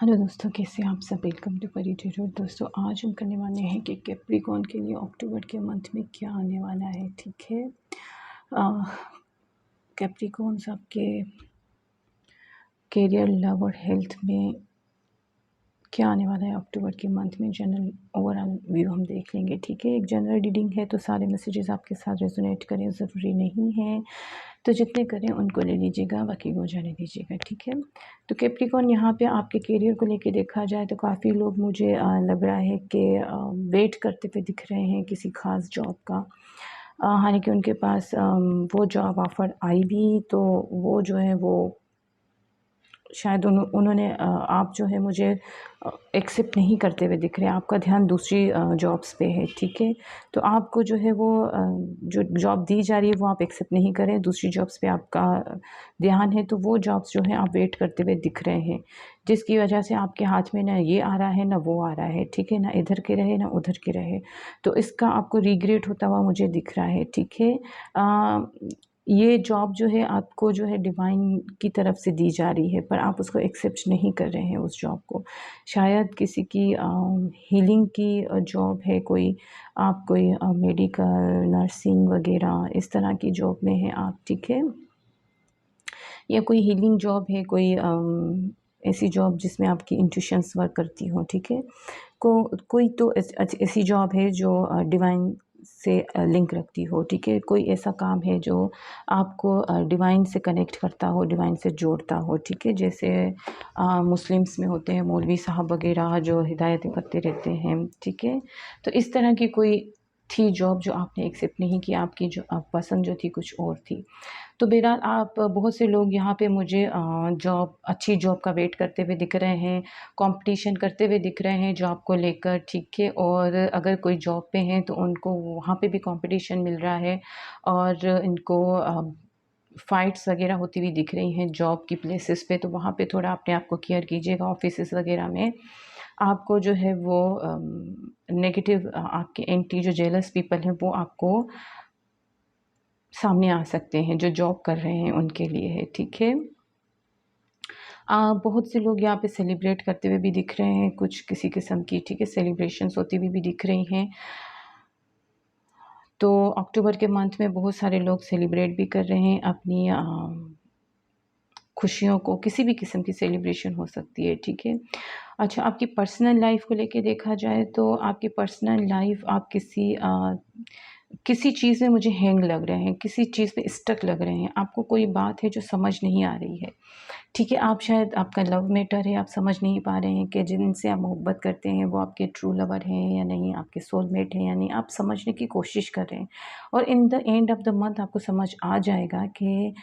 Hello दोस्तों, कैसे हैं आप सब। वेलकम टू परी ट्यूटोरियल। दोस्तों, आज हम करने वाले हैं कि कैप्रिकॉर्न के लिए अक्टूबर के मंथ में क्या आने वाला है। ठीक है, कैप्रिकॉर्न्स आपके करियर, लव और हेल्थ में क्या आने वाला है अक्टूबर के मंथ में। जनरल ओवरऑल व्यू हम देख लेंगे। ठीक है, एक जनरल रीडिंग है तो सारे मैसेजेस आपके साथ रेजोनेट करें ज़रूरी नहीं है, तो जितने करें उनको ले लीजिएगा, बाकी को जाने दीजिएगा। ठीक है, तो कैप्रिकॉर्न यहाँ पे आपके करियर को लेके देखा जाए तो काफ़ी लोग मुझे लग रहा है कि वेट करते हुए दिख रहे हैं किसी ख़ास जॉब का। हालांकि उनके पास वो जॉब ऑफ़र आई भी तो वो जो है वो शायद उन्होंने आप जो है मुझे एक्सेप्ट नहीं करते हुए दिख रहे हैं। आपका ध्यान दूसरी जॉब्स पे है। ठीक है, तो आपको जो है वो जो जॉब दी जा रही है वो आप एक्सेप्ट नहीं करें, दूसरी जॉब्स पे आपका ध्यान है। तो वो जॉब्स जो है आप वेट करते हुए दिख रहे हैं, जिसकी वजह से आपके हाथ में ना ये आ रहा है ना वो आ रहा है। ठीक है, ना इधर के रहे ना उधर के रहे, तो इसका आपको रिग्रेट होता हुआ मुझे दिख रहा है। ठीक है, ये जॉब जो है आपको जो है डिवाइन की तरफ से दी जा रही है, पर आप उसको एक्सेप्ट नहीं कर रहे हैं उस जॉब को। शायद किसी की हीलिंग की जॉब है, कोई आप कोई मेडिकल, नर्सिंग वगैरह इस तरह की जॉब में हैं आप। ठीक है, या कोई हीलिंग जॉब है, कोई ऐसी जॉब जिसमें आपकी इंट्यूशंस वर्क करती हो। ठीक है, कोई तो ऐसी जॉब है जो डिवाइन से लिंक रखती हो। ठीक है, कोई ऐसा काम है जो आपको डिवाइन से कनेक्ट करता हो, डिवाइन से जोड़ता हो। ठीक है, जैसे मुस्लिम्स में होते हैं मौलवी साहब वगैरह जो हिदायतें करते रहते हैं। ठीक है, तो इस तरह की कोई थी जॉब जो आपने एक्सेप्ट नहीं की, आपकी जो पसंद जो थी कुछ और थी। तो बहरहाल आप बहुत से लोग यहाँ पे मुझे जॉब, अच्छी जॉब का वेट करते हुए दिख रहे हैं, कंपटीशन करते हुए दिख रहे हैं जॉब को लेकर। ठीक है, और अगर कोई जॉब पे हैं तो उनको वहाँ पे भी कंपटीशन मिल रहा है और इनको फ़ाइट्स वगैरह होती हुई दिख रही हैं जॉब की प्लेसेस पे। तो वहाँ पे थोड़ा अपने आप को केयर कीजिएगा। ऑफिसेस वगैरह में आपको जो है वो नेगेटिव आपके एंटी जो जेलस पीपल हैं वो आपको सामने आ सकते हैं, जो जॉब कर रहे हैं उनके लिए है। ठीक है, बहुत से लोग यहाँ पे सेलिब्रेट करते हुए भी दिख रहे हैं, कुछ किसी किस्म की, ठीक है, सेलिब्रेशंस होती हुई भी दिख रही हैं। तो अक्टूबर के मंथ में बहुत सारे लोग सेलिब्रेट भी कर रहे हैं अपनी खुशियों को। किसी भी किस्म की सेलिब्रेशन हो सकती है। ठीक है, अच्छा, आपकी पर्सनल लाइफ को लेके देखा जाए तो आपकी पर्सनल लाइफ, आप किसी चीज़ में मुझे हैंग लग रहे हैं, किसी चीज़ पे स्टक लग रहे हैं। आपको कोई बात है जो समझ नहीं आ रही है। ठीक है, आप शायद, आपका लव मैटर है, आप समझ नहीं पा रहे हैं कि जिनसे आप मोहब्बत करते हैं वो आपके ट्रू लवर हैं या नहीं, आपके सोलमेट हैं या नहीं। आप समझने की कोशिश कर रहे हैं और in the end of the month आपको समझ आ जाएगा कि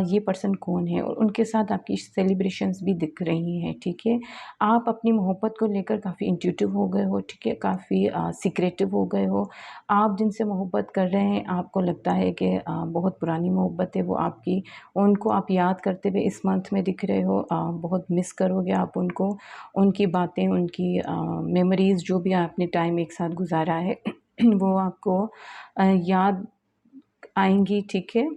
ये पर्सन कौन है, और उनके साथ आपकी सेलिब्रेशंस भी दिख रही हैं। ठीक है, आप अपनी मोहब्बत को लेकर काफ़ी इंट्यूटिव हो गए हो। ठीक है, काफ़ी सीक्रेटिव हो गए हो। आप जिनसे मोहब्बत कर रहे हैं, आपको लगता है कि बहुत पुरानी मोहब्बत है वो आपकी, उनको आप याद करते हुए इस मंथ में दिख रहे हो। बहुत मिस करोगे आप उनको, उनकी बातें, उनकी मेमोरीज़, जो भी आपने टाइम एक साथ गुजारा है वो आपको याद आएंगी। ठीक है,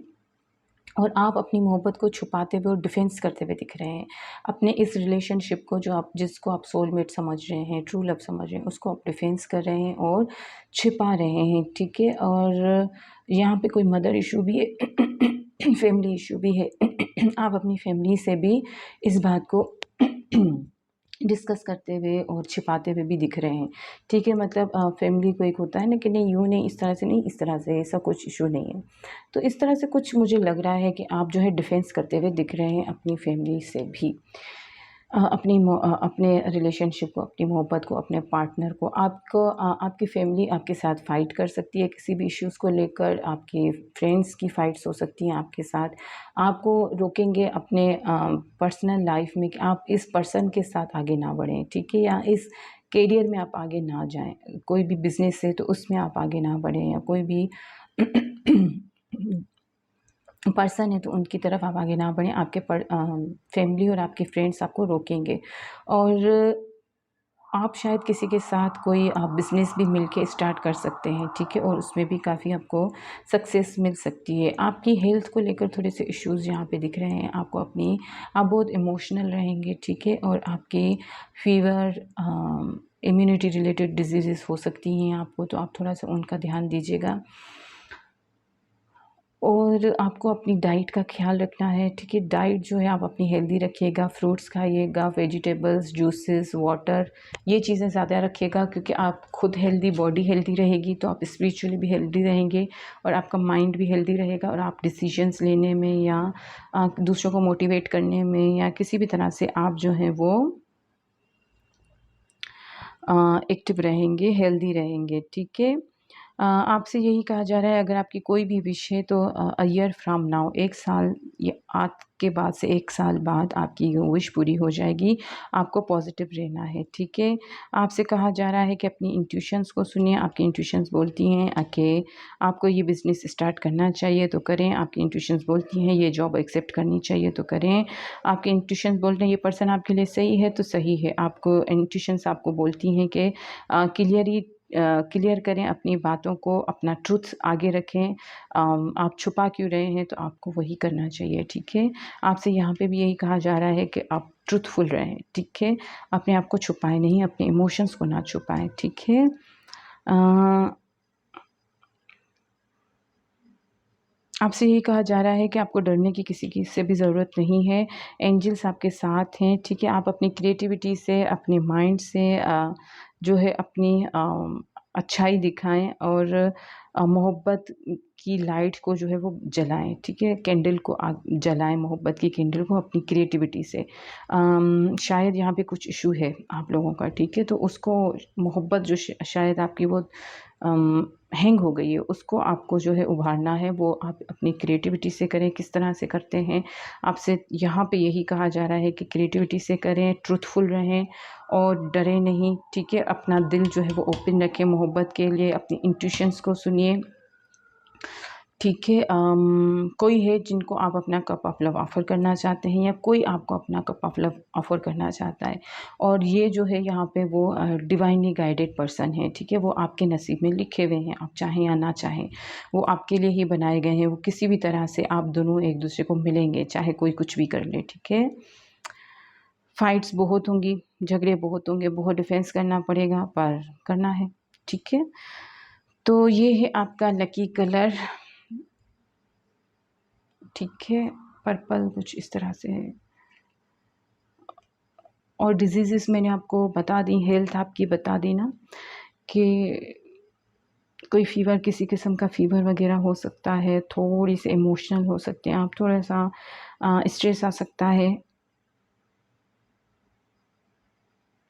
और आप अपनी मोहब्बत को छुपाते हुए और डिफेंस करते हुए दिख रहे हैं अपने इस रिलेशनशिप को, जो आप, जिसको आप सोलमेट समझ रहे हैं, ट्रू लव समझ रहे हैं, उसको आप डिफेंस कर रहे हैं और छिपा रहे हैं। ठीक है, और यहाँ पे कोई मदर इशू भी है फैमिली इशू भी है आप अपनी फैमिली से भी इस बात को डिस्कस करते हुए और छिपाते हुए भी दिख रहे हैं। ठीक है, मतलब फैमिली को एक होता है ना कि नहीं, यूँ नहीं, इस तरह से नहीं, इस तरह से, ऐसा कुछ इशू नहीं है। तो इस तरह से कुछ मुझे लग रहा है कि आप जो है डिफेंस करते हुए दिख रहे हैं अपनी फैमिली से भी, अपने रिलेशनशिप को, अपनी मोहब्बत को, अपने पार्टनर को। आपकी फैमिली आपके साथ फ़ाइट कर सकती है किसी भी इश्यूज़ को लेकर, आपके फ्रेंड्स की फ़ाइट्स हो सकती हैं आपके साथ। आपको रोकेंगे अपने पर्सनल लाइफ में कि आप इस पर्सन के साथ आगे ना बढ़ें। ठीक है, या इस करियर में आप आगे ना जाएँ। कोई भी बिज़नेस है तो उसमें आप आगे ना बढ़ें, या कोई भी पर्सन है तो उनकी तरफ आप आगे ना बढ़ें। आपके फैमिली और आपके फ्रेंड्स आपको रोकेंगे। और आप शायद किसी के साथ कोई बिज़नेस भी मिलके स्टार्ट कर सकते हैं, ठीक है, और उसमें भी काफ़ी आपको सक्सेस मिल सकती है। आपकी हेल्थ को लेकर थोड़े से इश्यूज़ यहाँ पे दिख रहे हैं आपको अपनी, आप बहुत इमोशनल रहेंगे, ठीक है, और आपकी फ़ीवर, इम्यूनिटी रिलेटेड डिजीज़ेज़ हो सकती हैं आपको, तो आप थोड़ा सा उनका ध्यान दीजिएगा। और आपको अपनी डाइट का ख़्याल रखना है, ठीक है। डाइट जो है आप अपनी हेल्दी रखिएगा, फ्रूट्स खाइएगा, वेजिटेबल्स, जूसेस, वाटर, ये चीज़ें ज़्यादा रखिएगा, क्योंकि आप खुद हेल्दी, बॉडी हेल्दी रहेगी तो आप स्पिरिचुअली भी हेल्दी रहेंगे और आपका माइंड भी हेल्दी रहेगा और आप डिसीजंस लेने में या दूसरों को मोटिवेट करने में या किसी भी तरह से आप जो हैं वो एक्टिव रहेंगे, हेल्दी रहेंगे, ठीक है। आपसे यही कहा जा रहा है, अगर आपकी कोई भी विश है तो अ ईयर फ्रॉम नाउ, 1 साल या आज के बाद से 1 साल बाद आपकी ये विश पूरी हो जाएगी। आपको पॉज़िटिव रहना है, ठीक है। आपसे कहा जा रहा है कि अपनी इंट्यूशंस को सुनिए, आपकी इंट्यूशंस बोलती हैं कि आपको ये बिज़नेस स्टार्ट करना चाहिए तो करें, आपकी इंट्यूशंस बोलती हैं ये जॉब एक्सेप्ट करनी चाहिए तो करें, आपके इंट्यूशंस बोल रहे हैं ये पर्सन आपके लिए सही है तो सही है। आपको इंट्यूशंस आपको बोलती हैं कि क्लियर करें अपनी बातों को, अपना ट्रुथ आगे रखें। आप छुपा क्यों रहे हैं, तो आपको वही करना चाहिए, ठीक है। आपसे यहाँ पे भी यही कहा जा रहा है कि आप ट्रुथफुल रहें, ठीक है। अपने आप को छुपाएँ नहीं, अपने इमोशंस को ना छुपाएँ, ठीक है। आपसे यही कहा जा रहा है कि आपको डरने की किसी की से भी ज़रूरत नहीं है। एंजल्स आपके साथ हैं, ठीक है। आप अपनी क्रिएटिविटी से, अपने माइंड से जो है अपनी अच्छाई दिखाएँ और मोहब्बत की लाइट को जो है वो जलाएँ, ठीक है। कैंडल को आग जलाएँ, मोहब्बत की कैंडल को अपनी क्रिएटिविटी से। शायद यहाँ पे कुछ इश्यू है आप लोगों का, ठीक है। तो उसको मोहब्बत जो शायद आपकी वो हैंग हो गई है, उसको आपको जो है उभारना है, वो आप अपनी क्रिएटिविटी से करें। किस तरह से करते हैं, आपसे यहाँ पे यही कहा जा रहा है कि क्रिएटिविटी से करें, ट्रुथफुल रहें और डरें नहीं, ठीक है। अपना दिल जो है वो ओपन रखें मोहब्बत के लिए, अपनी इंट्यूशंस को सुनिए, ठीक है। कोई है जिनको आप अपना कप ऑफ लव ऑफ़र करना चाहते हैं या कोई आपको अपना कप ऑफ लव ऑफ़र करना चाहता है, और ये जो है यहाँ पे वो डिवाइनली गाइडेड पर्सन है, ठीक है। वो आपके नसीब में लिखे हुए हैं, आप चाहें या ना चाहें, वो आपके लिए ही बनाए गए हैं। वो किसी भी तरह से आप दोनों एक दूसरे को मिलेंगे, चाहे कोई कुछ भी कर ले, ठीक है। फाइट्स बहुत होंगी, झगड़े बहुत होंगे, बहुत डिफेंस करना पड़ेगा, पर करना है, ठीक है। तो ये है आपका लकी कलर, ठीक है। पर्पल कुछ इस तरह से है। और डिजीज़ेज़ मैंने आपको बता दी, हेल्थ आपकी बता दी ना, कि कोई फ़ीवर, किसी किस्म का फ़ीवर वग़ैरह हो सकता है, थोड़ी-सी इमोशनल हो सकते हैं आप, थोड़ा-सा स्ट्रेस आ सकता है।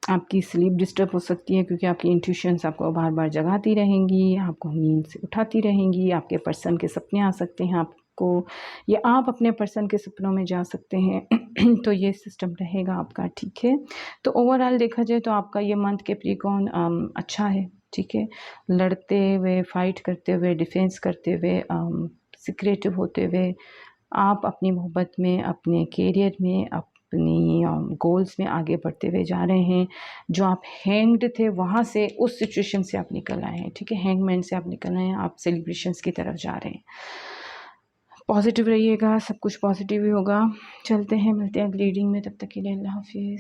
आपकी स्लीप डिस्टर्ब हो सकती है, क्योंकि आपकी इंट्यूशंस आपको बार-बार जगाती रहेंगी, आपको नींद से उठाती रहेंगी, आपके पर्सन के सपने आ सकते हैं आपको, या आप अपने पर्सन के सपनों में जा सकते हैं। तो ये सिस्टम रहेगा आपका, ठीक है। तो ओवरऑल देखा जाए तो आपका ये मंथ कैप्रिकॉर्न अच्छा है, ठीक है। लड़ते हुए, फाइट करते हुए, डिफेंस करते हुए, सिक्रेटिव होते हुए, आप अपनी मोहब्बत में, अपने करियर में, अपनी गोल्स में आगे बढ़ते हुए जा रहे हैं। जो आप हैंग्ड थे वहाँ से, उस सिचुएशन से आप निकल आए हैं, ठीक है। हैंगमैन से आप निकल आए हैं, आप सेलिब्रेशंस की तरफ जा रहे हैं। पॉज़िटिव रहिएगा, सब कुछ पॉज़िटिव ही होगा। चलते हैं, मिलते हैं अगली रीडिंग में, तब तक के लिए अल्लाह हाफ़िज़।